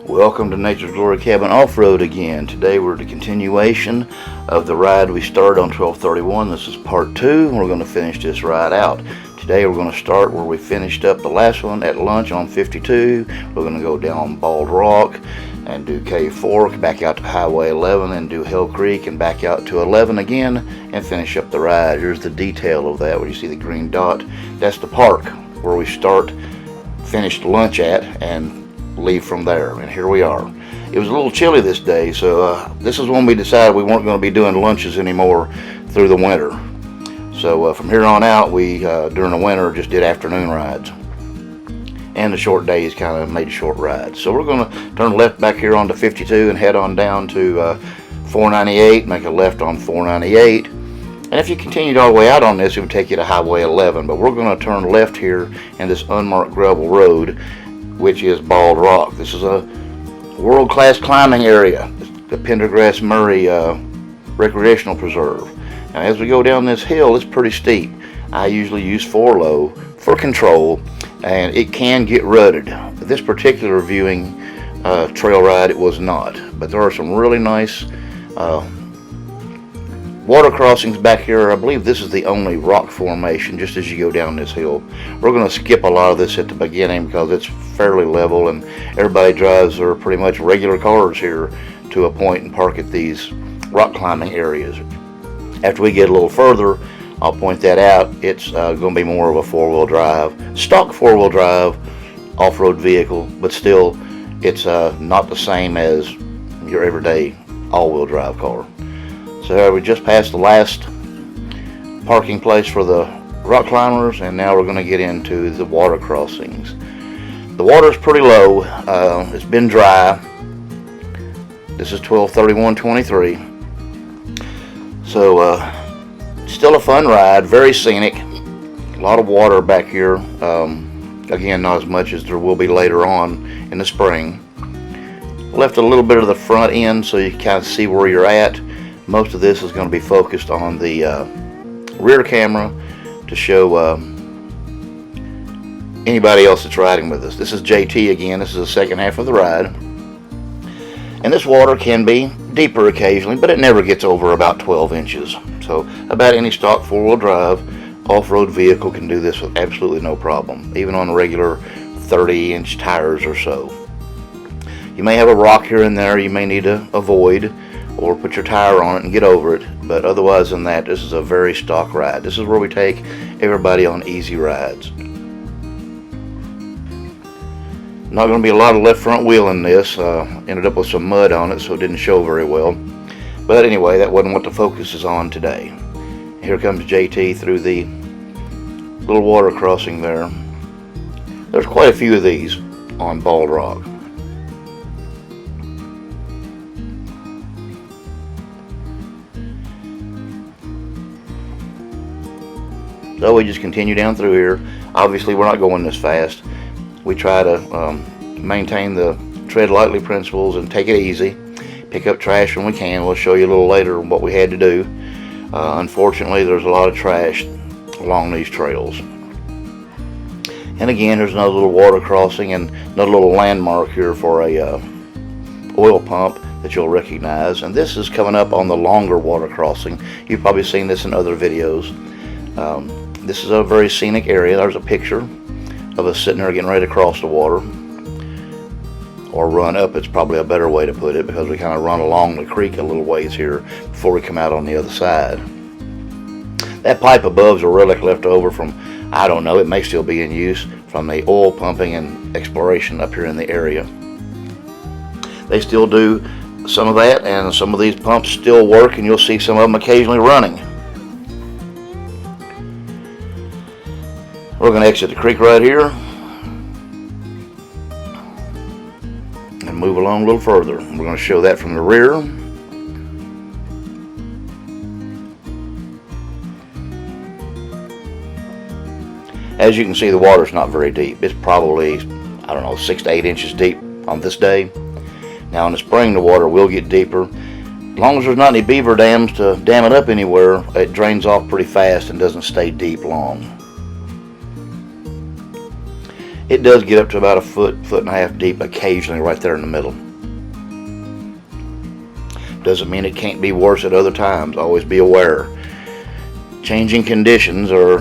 Welcome to Nature's Glory Cabin Off-Road again. Today we're the continuation of the ride we started on 12/31. This is part 2, and we're going to finish this ride out. Today we're going to start where we finished up the last one at lunch on 52. We're going to go down Bald Rock and do Cave Fork, back out to Highway 11, and do Hill Creek and back out to 11 again and finish up the ride. Here's the detail of that where you see the green dot. That's the park where we finished lunch at and leave from there, and here we are. It was a little chilly this day, so this is when we decided we weren't going to be doing lunches anymore through the winter. So from here on out, we during the winter just did afternoon rides, and the short days kind of made short rides. So we're going to turn left back here onto 52 and head on down to 498, make a left on 498, and if you continued all the way out on this, it would take you to Highway 11, but we're going to turn left here in this unmarked gravel road, which is Bald Rock. This is a world-class climbing area, the Pendergrass Murray Recreational Preserve. Now as we go down this hill, it's pretty steep. I usually use 4-low for control, and it can get rutted. This particular viewing trail ride, it was not, but there are some really nice water crossings back here. I believe this is the only rock formation just as you go down this hill. We're going to skip a lot of this at the beginning because it's fairly level and everybody drives their pretty much regular cars here to a point and park at these rock climbing areas. After we get a little further, I'll point that out. It's going to be more of a 4-wheel drive, stock 4-wheel drive off-road vehicle, but still it's not the same as your everyday all-wheel drive car. So we just passed the last parking place for the rock climbers, and now we're going to get into the water crossings. The water's pretty low. It's been dry. This is 12/31/23. So still a fun ride, very scenic. A lot of water back here. Again, not as much as there will be later on in the spring. Left a little bit of the front end so you can kind of see where you're at. Most of this is going to be focused on the rear camera to show anybody else that's riding with us. This is JT again. This is the second half of the ride. And this water can be deeper occasionally, but it never gets over about 12 inches. So about any stock 4-wheel drive off-road vehicle can do this with absolutely no problem, even on regular 30-inch tires or so. You may have a rock here and there you may need to avoid, or put your tire on it and get over it, but otherwise than that, this is a very stock ride. This is where we take everybody on easy rides. Not going to be a lot of left front wheel in this. Ended up with some mud on it, so it didn't show very well. But anyway, that wasn't what the focus is on today. Here comes JT through the little water crossing there. There's quite a few of these on Bald Rock. So we just continue down through here. Obviously we're not going this fast. We try to maintain the tread lightly principles and take it easy. Pick up trash when we can. We'll show you a little later what we had to do. Unfortunately, there's a lot of trash along these trails. And again, there's another little water crossing and another little landmark here for a oil pump that you'll recognize. And this is coming up on the longer water crossing. You've probably seen this in other videos. This is a very scenic area. There's a picture of us sitting there getting ready to cross the water, or run up. It's probably a better way to put it because we kind of run along the creek a little ways here before we come out on the other side. That pipe above is a relic left over from, I don't know, it may still be in use from the oil pumping and exploration up here in the area. They still do some of that, and some of these pumps still work, and you'll see some of them occasionally running. We're going to exit the creek right here and move along a little further. We're going to show that from the rear. As you can see, the water's not very deep. It's probably, I don't know, 6 to 8 inches deep on this day. Now in the spring the water will get deeper. As long as there's not any beaver dams to dam it up anywhere, it drains off pretty fast and doesn't stay deep long. It does get up to about a foot and a half deep occasionally right there in the middle. Doesn't mean it can't be worse at other times. Always be aware. Changing conditions are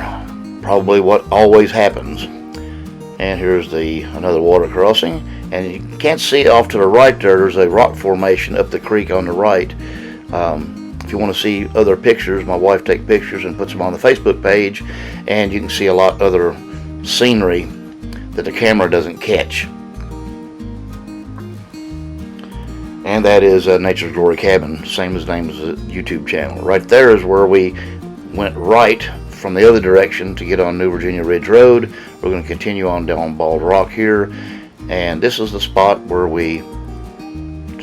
probably what always happens. And here's another water crossing, and you can't see off to the right there's a rock formation up the creek on the right. If you want to see other pictures, my wife takes pictures and puts them on the Facebook page, and you can see a lot other scenery that the camera doesn't catch. And that is Nature's Glory Cabin, same as the name as the YouTube channel. Right there is where we went right from the other direction to get on New Virginia Ridge Road. We're going to continue on down Bald Rock here, and this is the spot where we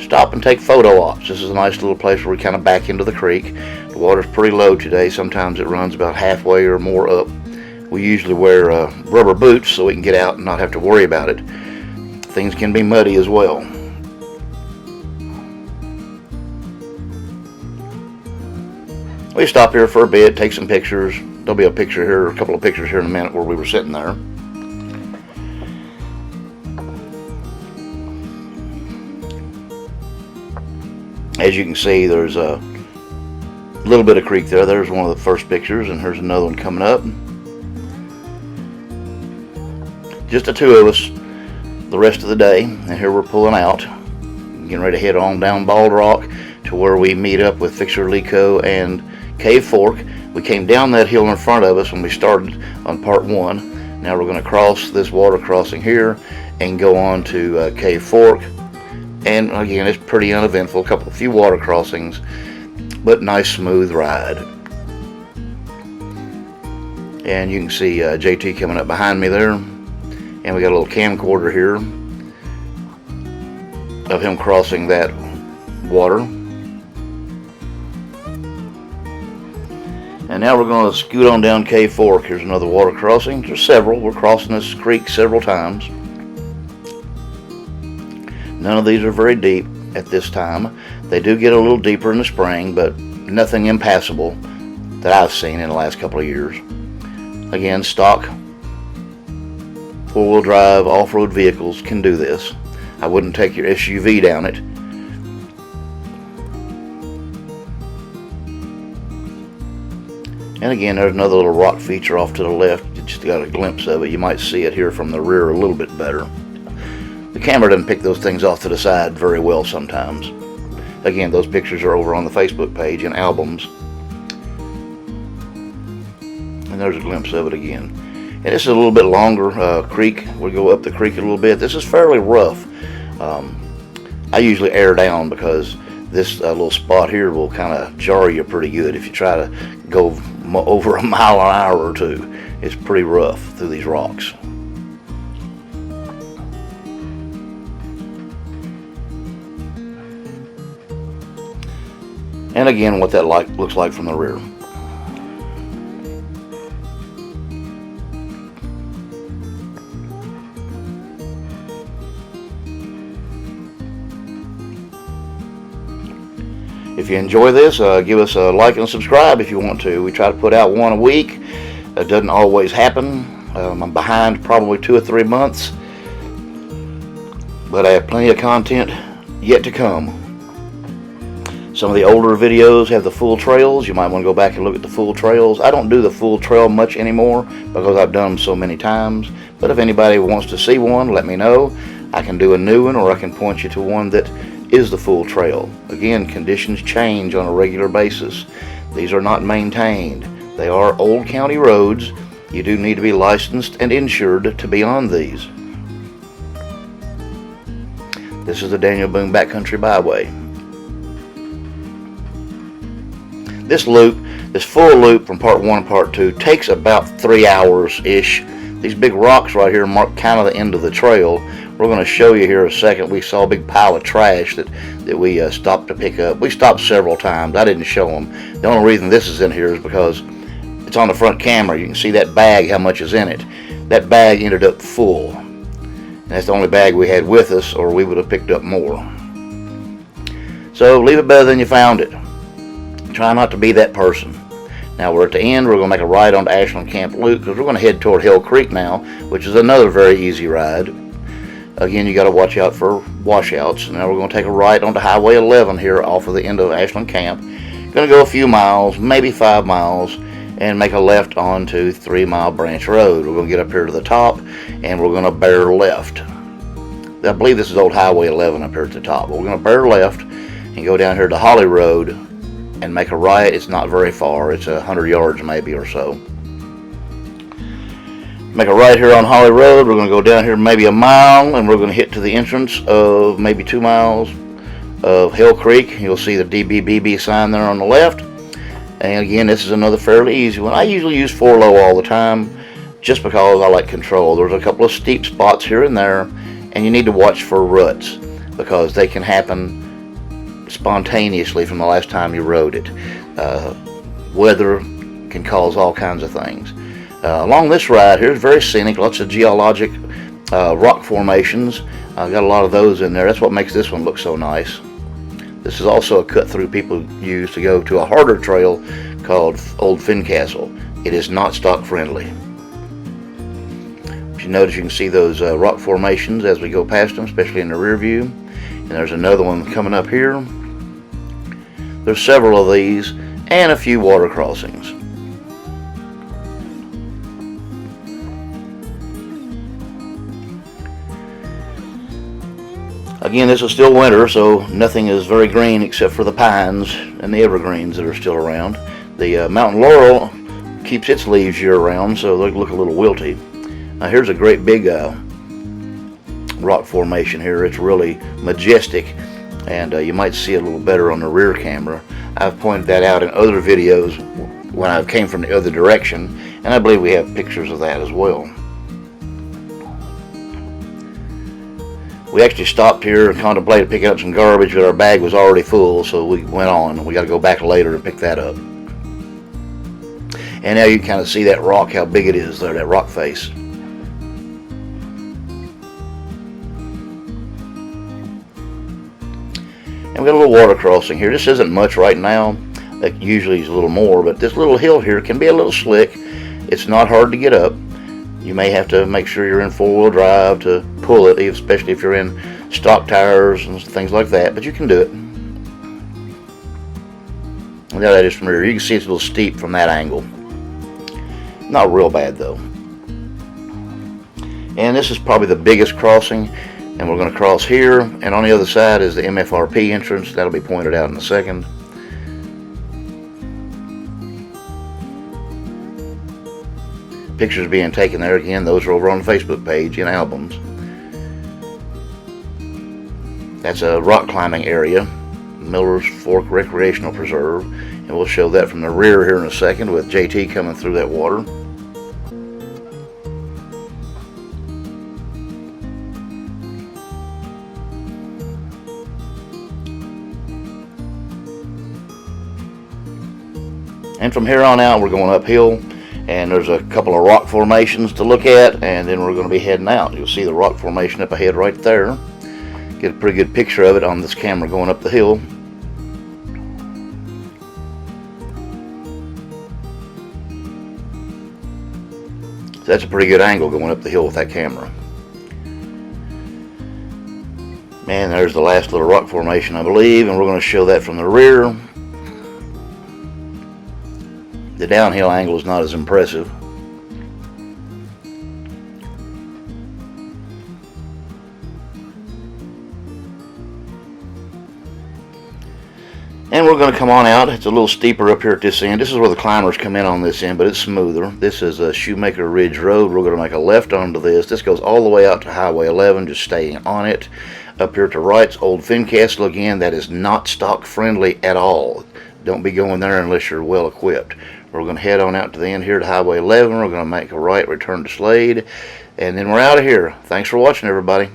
stop and take photo ops. This is a nice little place where we kind of back into the creek. The water's pretty low today. Sometimes it runs about halfway or more up. We usually wear rubber boots so we can get out and not have to worry about it. Things can be muddy as well. We stop here for a bit, take some pictures. There'll be a picture here, a couple of pictures here in a minute where we were sitting there. As you can see, there's a little bit of creek there. There's one of the first pictures, and here's another one coming up. Just the two of us the rest of the day, and here we're pulling out, getting ready to head on down Bald Rock to where we meet up with Fixer Lico and Cave Fork. We came down that hill in front of us when we started on part 1. Now we're going to cross this water crossing here and go on to Cave Fork. And again, it's pretty uneventful. A few water crossings, but nice smooth ride. And you can see JT coming up behind me there. And we got a little camcorder here of him crossing that water. And now we're going to scoot on down Cave Fork. Here's another water crossing. There's several. We're crossing this creek several times. None of these are very deep at this time. They do get a little deeper in the spring, but nothing impassable that I've seen in the last couple of years. Again, stock four-wheel drive off-road vehicles can do this. I wouldn't take your SUV down it. And again, there's another little rock feature off to the left. You just got a glimpse of it. You might see it here from the rear a little bit better. The camera doesn't pick those things off to the side very well sometimes. Again, those pictures are over on the Facebook page in albums. And there's a glimpse of it again. And this is a little bit longer creek. We'll go up the creek a little bit. This is fairly rough. I usually air down because this little spot here will kind of jar you pretty good if you try to go over a mile an hour or two. It's pretty rough through these rocks. And again, what that looks like from the rear. If you enjoy this, give us a like and subscribe if you want to. We try to put out one a week. It doesn't always happen. I'm behind probably 2 or 3 months, but I have plenty of content yet to come. Some of the older videos have the full trails. You might want to go back and look at the full trails. I don't do the full trail much anymore because I've done them so many times. But if anybody wants to see one, let me know. I can do a new one, or I can point you to one that is the full trail. Again, conditions change on a regular basis. These are not maintained. They are old county roads. You do need to be licensed and insured to be on these. This is the Daniel Boone Backcountry Byway. This loop, this full loop from part 1 and part 2 takes about 3 hours-ish. These big rocks right here mark kind of the end of the trail. We're going to show you here in a second. We saw a big pile of trash that we stopped to pick up. We stopped several times. I didn't show them. The only reason this is in here is because it's on the front camera. You can see that bag, how much is in it. That bag ended up full. And that's the only bag we had with us, or we would have picked up more. So leave it better than you found it. Try not to be that person. Now we're at the end. We're going to make a right onto Ashland Camp Loop because we're going to head toward Hill Creek now, which is another very easy ride. Again, you got to watch out for washouts. Now we're going to take a right onto Highway 11 here off of the end of Ashland Camp. Going to go a few miles, maybe 5 miles, and make a left onto 3 Mile Branch Road. We're going to get up here to the top, and we're going to bear left. I believe this is old Highway 11 up here at the top. But we're going to bear left and go down here to Holly Road and make a right. It's not very far. It's 100 yards maybe or so. Make a right here on Holly Road. We're going to go down here maybe a mile, and we're going to hit to the entrance of maybe 2 miles of Hill Creek. You'll see the dbbb sign there on the left. And again, this is another fairly easy one. I usually use 4-low all the time just because I like control. There's a couple of steep spots here and there, and you need to watch for ruts because they can happen spontaneously from the last time you rode it. Weather can cause all kinds of things. Along this ride here is very scenic, lots of geologic rock formations. I've got a lot of those in there. That's what makes this one look so nice. This is also a cut through people use to go to a harder trail called Old Fincastle. It is not stock friendly. If you notice, you can see those rock formations as we go past them, especially in the rear view. And there's another one coming up here. There's several of these and a few water crossings. Again, this is still winter, so nothing is very green except for the pines and the evergreens that are still around. The mountain laurel keeps its leaves year-round, so they look a little wilty. Now here's a great big rock formation here. It's really majestic, and you might see it a little better on the rear camera. I've pointed that out in other videos when I came from the other direction, and I believe we have pictures of that as well. We actually stopped here and contemplated picking up some garbage, but our bag was already full, so we went on. We got to go back later to pick that up. And now you can kind of see that rock, how big it is there, that rock face. And we got a little water crossing here. This isn't much right now. That usually is a little more, but this little hill here can be a little slick. It's not hard to get up. You may have to make sure you're in 4-wheel drive to pull it, especially if you're in stock tires and things like that, but you can do it. And there that is from here. You can see it's a little steep from that angle. Not real bad though. And this is probably the biggest crossing, and we're going to cross here, and on the other side is the MFRP entrance. That'll be pointed out in a second. Pictures being taken there. Again, those are over on the Facebook page in albums. That's a rock climbing area, Miller's Fork Recreational Preserve, and we'll show that from the rear here in a second with JT coming through that water. And from here on out, we're going uphill. And there's a couple of rock formations to look at, and then we're going to be heading out. You'll see the rock formation up ahead right there. Get a pretty good picture of it on this camera going up the hill. So that's a pretty good angle going up the hill with that camera. Man, there's the last little rock formation, I believe, and we're going to show that from the rear. The downhill angle is not as impressive. And we're going to come on out. It's a little steeper up here at this end. This is where the climbers come in on this end, but it's smoother. This is a Shoemaker Ridge Road. We're going to make a left onto this. This goes all the way out to Highway 11, just staying on it. Up here to the right's Old Fincastle again. That is not stock friendly at all. Don't be going there unless you're well equipped. We're going to head on out to the end here to Highway 11. We're going to make a right, return to Slade, and then we're out of here. Thanks for watching, everybody.